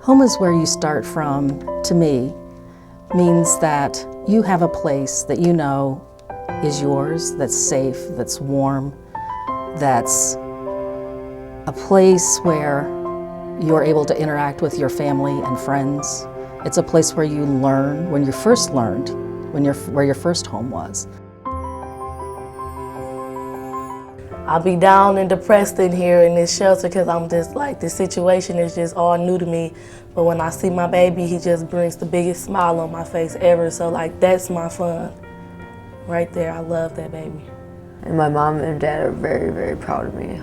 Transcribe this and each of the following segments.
Home is where you start from, to me, means that you have a place that you know is yours, that's safe, that's warm, that's a place where you're able to interact with your family and friends. It's a place where you learn, when you first learned, where your first home was. I'll be down and depressed in here in this shelter because I'm just like, this situation is just all new to me. But when I see my baby, he just brings the biggest smile on my face ever. So like, that's my fun right there. I love that baby. And my mom and dad are very, very proud of me.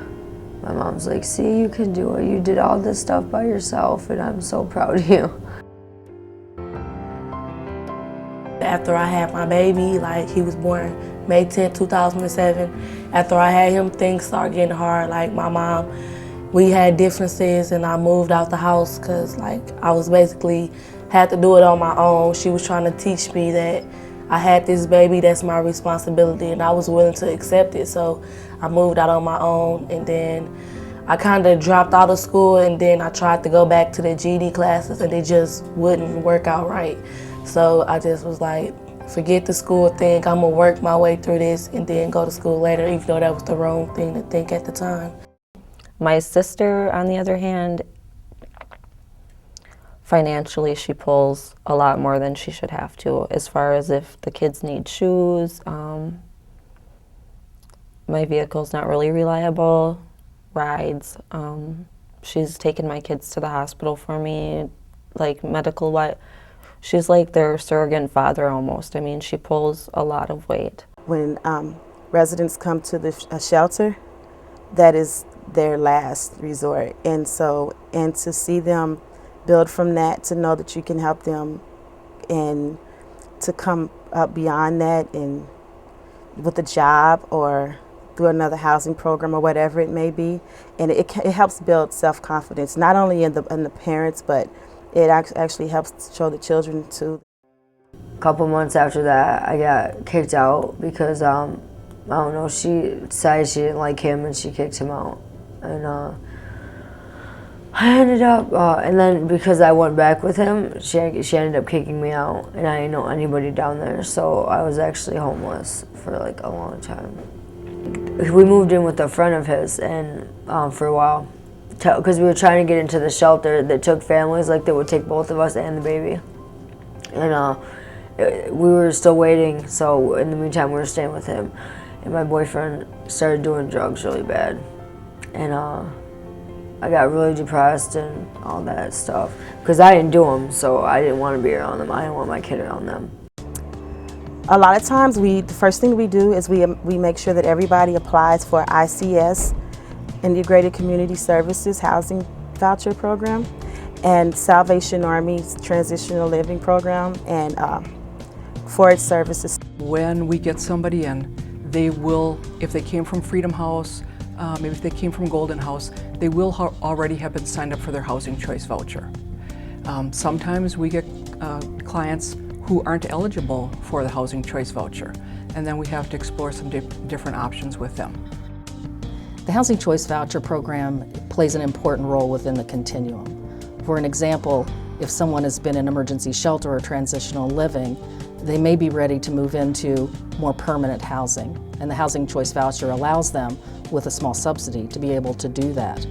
My mom's like, see, you can do it. You did all this stuff by yourself, and I'm so proud of you. After I had my baby, like he was born May 10, 2007. After I had him, things started getting hard. Like my mom, we had differences and I moved out the house because like I was basically had to do it on my own. She was trying to teach me that I had this baby, that's my responsibility, and I was willing to accept it. So I moved out on my own, and then I kind of dropped out of school, and then I tried to go back to the GED classes and it just wouldn't work out right. So I just was like, forget the school thing, I'm gonna work my way through this and then go to school later, even though that was the wrong thing to think at the time. My sister, on the other hand, financially she pulls a lot more than she should have to, as far as if the kids need shoes. My vehicle's not really reliable, rides. She's taken my kids to the hospital for me, like medical-wise. She's like their surrogate father almost. I mean, she pulls a lot of weight. When residents come to the shelter, that is their last resort. And to see them build from that, to know that you can help them and to come up beyond that and with a job or through another housing program or whatever it may be. And it helps build self-confidence, not only in the parents, but it actually helps show the children too. A couple months after that, I got kicked out because, I don't know, she decided she didn't like him and she kicked him out. And I ended up, and then because I went back with him, she ended up kicking me out, and I didn't know anybody down there, so I was actually homeless for like a long time. We moved in with a friend of his, and for a while, because we were trying to get into the shelter that took families, like they would take both of us and the baby. And we were still waiting, so in the meantime we were staying with him. And my boyfriend started doing drugs really bad. And I got really depressed and all that stuff. Because I didn't do them, so I didn't want to be around them. I didn't want my kid around them. A lot of times, the first thing we do is we make sure that everybody applies for ICS, Integrated Community Services Housing Voucher Program, and Salvation Army's Transitional Living Program, and Forage Services. When we get somebody in, they will, if they came from Freedom House, maybe if they came from Golden House, they will already have been signed up for their Housing Choice Voucher. Sometimes we get clients who aren't eligible for the Housing Choice Voucher, and then we have to explore some different options with them. The Housing Choice Voucher Program plays an important role within the continuum. For an example, if someone has been in emergency shelter or transitional living, they may be ready to move into more permanent housing, and the Housing Choice Voucher allows them, with a small subsidy, to be able to do that.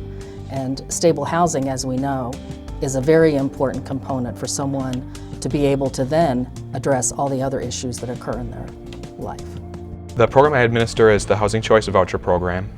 And stable housing, as we know, is a very important component for someone to be able to then address all the other issues that occur in their life. The program I administer is the Housing Choice Voucher Program.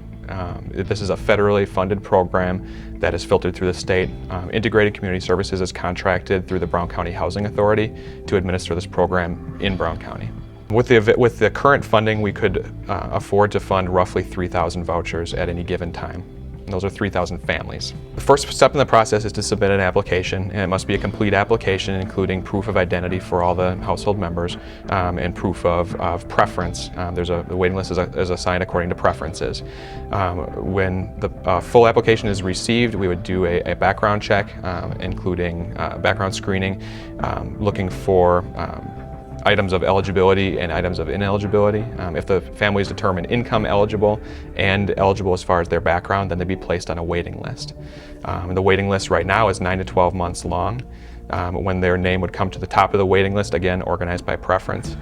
This is a federally funded program that is filtered through the state. Integrated Community Services is contracted through the Brown County Housing Authority to administer this program in Brown County. With the current funding, we could afford to fund roughly 3,000 vouchers at any given time. And those are 3,000 families. The first step in the process is to submit an application, and it must be a complete application including proof of identity for all the household members and proof of preference. The waiting list is assigned according to preferences. When the full application is received, we would do a background check, including background screening, looking for items of eligibility and items of ineligibility. If the family is determined income eligible and eligible as far as their background, then they'd be placed on a waiting list. The waiting list right now is 9 to 12 months long. When their name would come to the top of the waiting list, again organized by preference,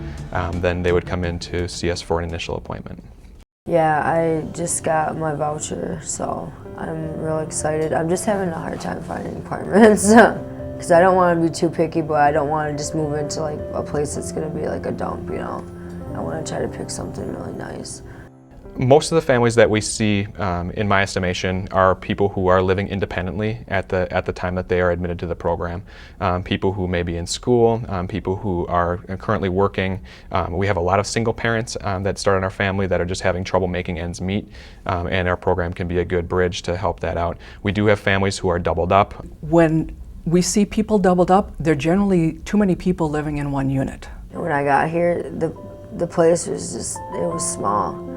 then they would come in to see us for an initial appointment. Yeah, I just got my voucher, so I'm really excited. I'm just having a hard time finding apartments because I don't want to be too picky, but I don't want to just move into like a place that's going to be like a dump, you know. I want to try to pick something really nice. Most of the families that we see, in my estimation, are people who are living independently at the time that they are admitted to the program. People who may be in school, people who are currently working. We have a lot of single parents that start in our family that are just having trouble making ends meet, and our program can be a good bridge to help that out. We do have families who are doubled up. When we see people doubled up, they're generally too many people living in one unit. When I got here, the place was just, it was small.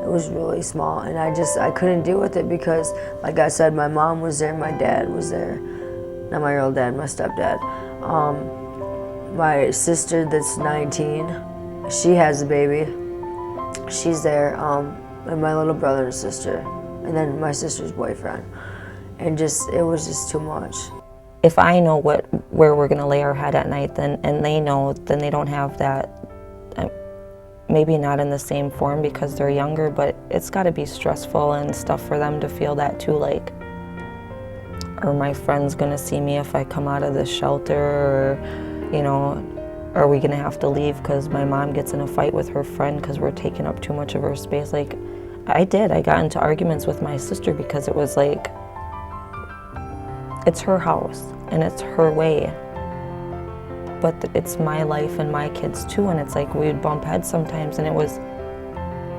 It was really small, and I couldn't deal with it because, like I said, my mom was there, my dad was there. Not my real dad, my stepdad. My sister that's 19, she has a baby. She's there, and my little brother and sister, and then my sister's boyfriend. And it was just too much. If I know where we're gonna lay our head at night, and they know, then they don't have that. Maybe not in the same form because they're younger, but it's got to be stressful and stuff for them to feel that too, like, are my friends gonna see me if I come out of this shelter, or, you know, are we gonna have to leave because my mom gets in a fight with her friend because we're taking up too much of her space. Like, I got into arguments with my sister because it was like, it's her house and it's her way. But it's my life and my kids too, and it's like we would bump heads sometimes, and it was,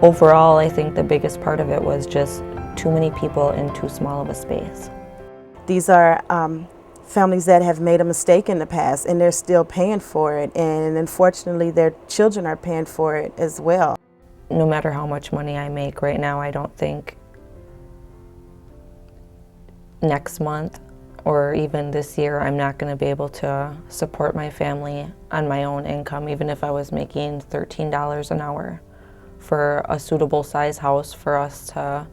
overall, I think the biggest part of it was just too many people in too small of a space. These are families that have made a mistake in the past, and they're still paying for it, and unfortunately their children are paying for it as well. No matter how much money I make right now, I don't think next month or even this year, I'm not going to be able to support my family on my own income, even if I was making $13 an hour for a suitable size house for us to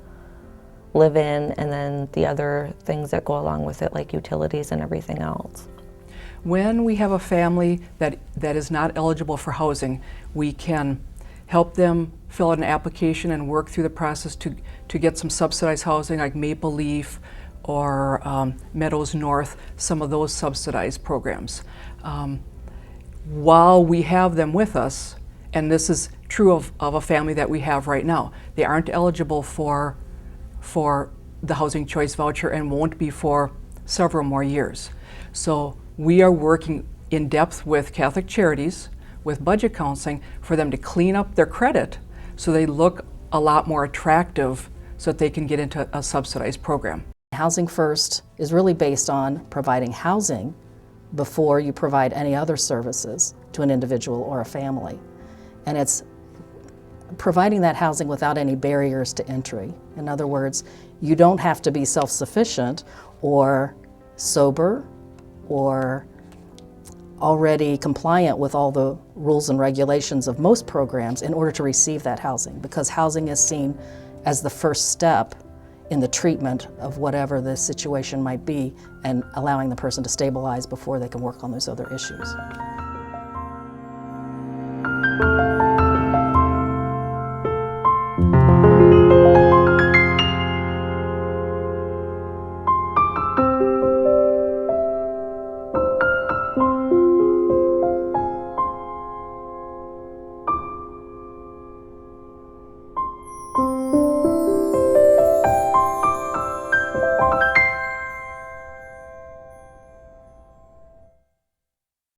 live in, and then the other things that go along with it, like utilities and everything else. When we have a family that is not eligible for housing, we can help them fill out an application and work through the process to get some subsidized housing like Maple Leaf, or Meadows North, some of those subsidized programs. While we have them with us, and this is true of a family that we have right now, they aren't eligible for the Housing Choice Voucher and won't be for several more years. So we are working in depth with Catholic Charities, with budget counseling, for them to clean up their credit so they look a lot more attractive so that they can get into a subsidized program. Housing First is really based on providing housing before you provide any other services to an individual or a family. And it's providing that housing without any barriers to entry. In other words, you don't have to be self-sufficient or sober or already compliant with all the rules and regulations of most programs in order to receive that housing, because housing is seen as the first step in the treatment of whatever the situation might be, and allowing the person to stabilize before they can work on those other issues.